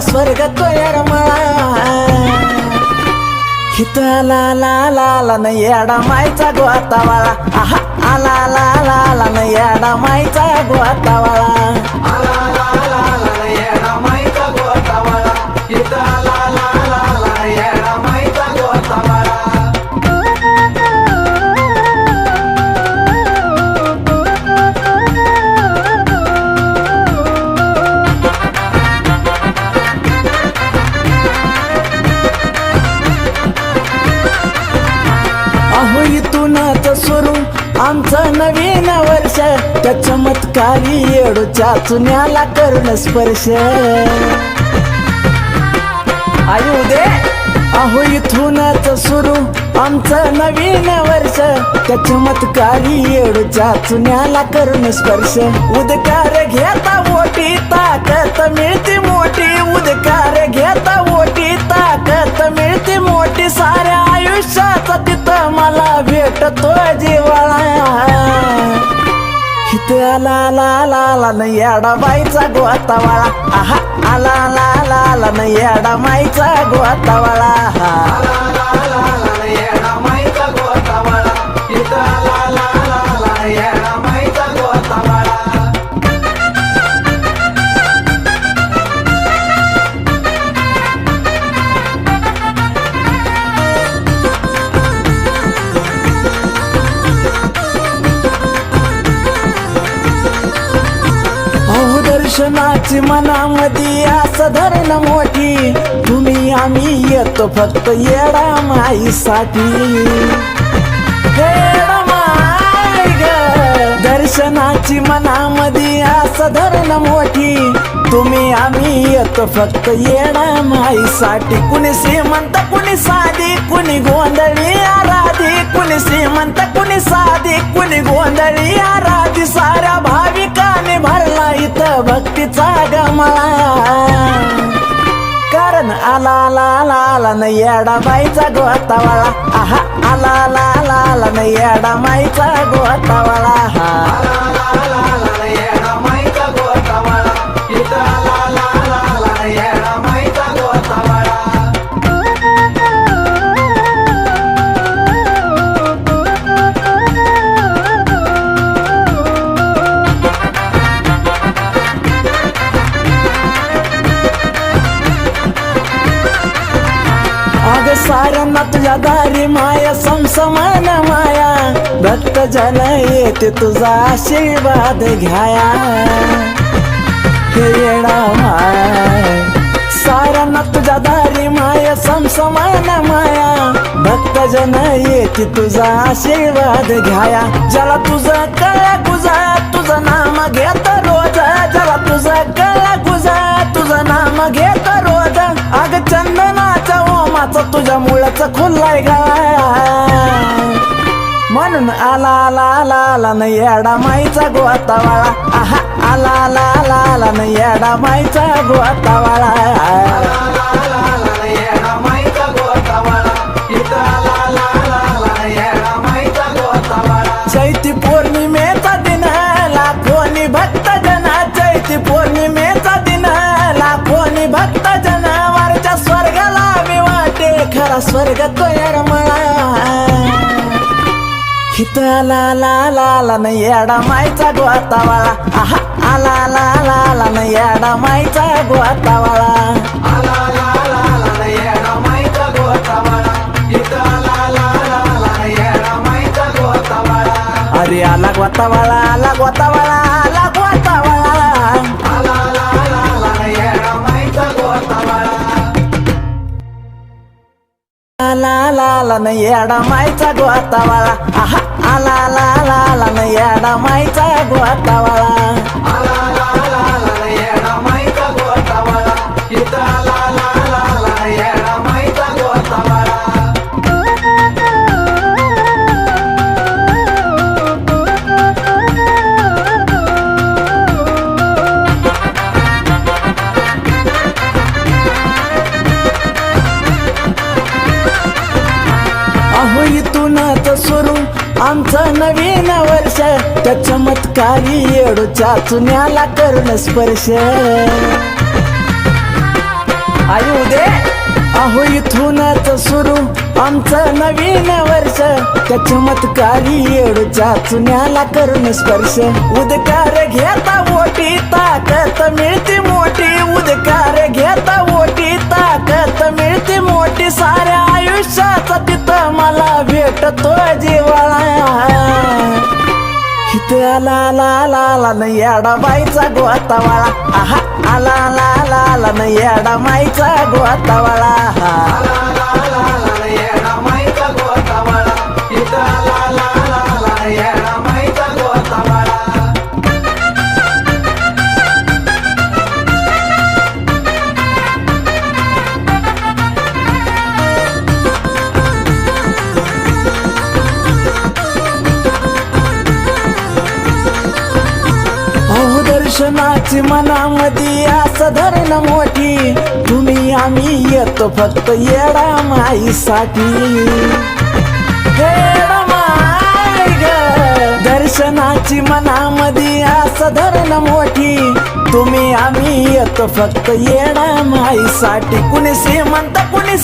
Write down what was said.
स्वर्ग तोयर मला हित आला ला ला न येडा मायचा गोतावाळा आहा आला ला ला न येडा मायचा गोतावाळा आला ला ला ला येडा माईचा गोतावाळा हित आला ला ला ला येडा माईचा गोतावाळा अहो इथूनच सुरू आमचं नवीन वर्ष त्या चमत्कारी येडूच्या चुन्याला करून स्पर्श आयु दे अहो इथूनच सुरू आमचं नवीन वर्ष त्या चमत्कारी येडूच्या चुन्याला करून स्पर्श उदकार घेता मोठी ताकद मिळते मोठी उदकार घेता मोठी ताकद मिळते मोठी साऱ्या आयुष्याचा तिथं मला भेटतो जिवाळा हित आला ला ला न येडा बाईचा गोतावाळा आहा आला ला ला न येडा माईचा गोतावाळा आला ला ला ला येडा माईचा गोतावाळा हित आला ला ला ला येडा माईचा गोतावाळा दर्शनाची मनामध्ये असं धरण मोठी तुम्ही आम्ही येतो फक्त येडा माईसाठी येडा माई ग दर्शनाची मनामध्ये असं धरण मोठी तुम्ही आम्ही येतो फक्त येडा माईसाठी कुणी श्रीमंत कुणी साधी कुणी गोंधळी आराधी कुणी श्रीमंत कुणी साधी कुणी गोंधळी आराधी साऱ्या भाविकाने भरला इथं भक्तीचा गमळा कारण आला ला ला न येडा बाईचा गोतावाळा आहा आला ला ला न येडा माईचा गोतावाळा आला ला ला ला येडा माईचा गोतावाळा हित आला ला ला ला येडा माईचा गोतावाळा अग साऱ्यांना तुझ्या दारी माया समसमान माया भक्त जन येते तुझा आशीर्वाद घ्याया हे येडा माय साऱ्यांना तुझ्या दारी माया समसमान माया भक्त जन येते तुझा आशीर्वाद घ्याया ज्याला तुझं कळा गुजा तुझं नाम घेत रोज ज्याला तुझं कळा गुजा तुझं नाम घेत रोज अग चंदनाच्या ओमाचा तुझ्या मुळाचा खुल्लाय गा म्हणून आला ला ला न येडा माईचा गोतावाळा आहा आला ला न येडा माईचा गोतावाळा आला ला ला ला येडा माईचा गोतावाळा हित आला ला ला येडा माईचा गोतावाळा चैती पौर्णिमेचा दिन लाखोनी भक्त जन चैती पौर्णिमेचा दिन लाखोनी भक्त जन वरच्या स्वर्गाला मी वाटे खरा स्वर्ग तोयर मला हित आला ला न येडा माईचा गोतावाळा आहा आला ला न येडा माईचा गोतावाळा आला ला ला ला येडा माईचा गोतावाळा हित आला ला ला येडा माईचा गोतावाळा अरे आला गोतावाळा आला गोतावाळा आला गोतावाळा आला ला ला येडा माईचा गोतावाळा ला न येडा माईचा गोतावाळा आहा आला ला न येडा माईचा गोतावाळा आला ला ला येडा माईचा गोतावाळा हित आला ला येडा माईचा गोतावाळा अहो इथूनच सुरू आमचं नवीन वर्ष त्या चमत्कारी येडूच्या चुन्याला करून स्पर्श आयु दे. अहो इथूनच सुरू आमचं नवीन वर्ष, त्या चमत्कारी येडूच्या चुन्याला करून स्पर्श. उदकार घेता ओटी ताकद मिळती मोठी, उदकार घेता ओटी ताकद मिळती मोठी. साऱ्या आयुष्याचा तिथं मला भेटतो जिवाळा. इथं आला आला आला आला न येडा बाईचा गोतावाळा. आहा आला आला आला आला न येडा माईचा गोतावाळा. आला आला आला आला येडा माईचा गोतावळा. इथं आला आला आला आला येडा माईचा गोतावळा. अहो दर्शनाची मनामध्ये असं धरण मोठी, तुम्ही आम्ही येतो फक्त येडा माईसाठी. येडा माई ग, दर्शनाची मनामध्ये असं धरण मोठी, तुम्ही आम्ही येतो फक्त येडा माईसाठी. कुणी श्रीमंत कुणी